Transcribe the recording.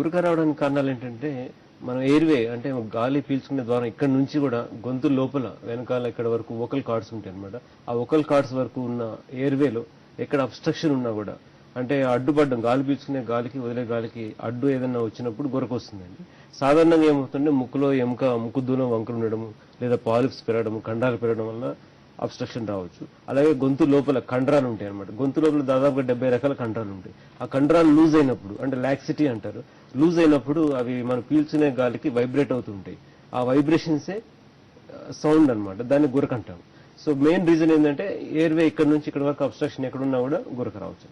గురక రావడానికి కారణాలు ఏంటంటే మనం ఎయిర్వే అంటే గాలి పీల్చుకునే ద్వారం ఇక్కడ నుంచి కూడా గొంతు లోపల వెనకాల ఇక్కడ వరకు వోకల్ కార్డ్స్ ఉంటాయి అనమాట. ఆ వోకల్ కార్డ్స్ వరకు ఉన్న ఎయిర్వేలో ఎక్కడ అబ్స్ట్రక్షన్ ఉన్నా కూడా అంటే అడ్డుపడ్డం గాలి పీల్చుకునే గాలికి వదిలే గాలికి అడ్డు ఏదైనా వచ్చినప్పుడు గురక వస్తుందండి. సాధారణంగా ఏమవుతుందంటే ముక్కులో ముక్కు దూలం వంకలు ఉండడం లేదా పాలిప్స్ పెరగడం కండరాలు పెరగడం వల్ల అబ్స్ట్రక్షన్ రావచ్చు. అలాగే గొంతు లోపల కండరాలు ఉంటాయి అనమాట. గొంతు లోపల దాదాపుగా 70 రకాల కండరాలు ఉంటాయి. ఆ కండరాలు లూజ్ అయినప్పుడు అంటే లాక్సిటీ అంటారు, లూజ్ అయినప్పుడు అవి మనం పీల్చుకునే గాలికి వైబ్రేట్ అవుతుంటాయి. ఆ వైబ్రేషన్సే సౌండ్ అనమాట, దాన్ని గురక అంటాం. సో మెయిన్ రీజన్ ఏంటంటే ఎయిర్వే ఇక్కడ నుంచి ఇక్కడ వరకు అబ్స్ట్రక్షన్ ఎక్కడున్నా కూడా గురక రావచ్చు.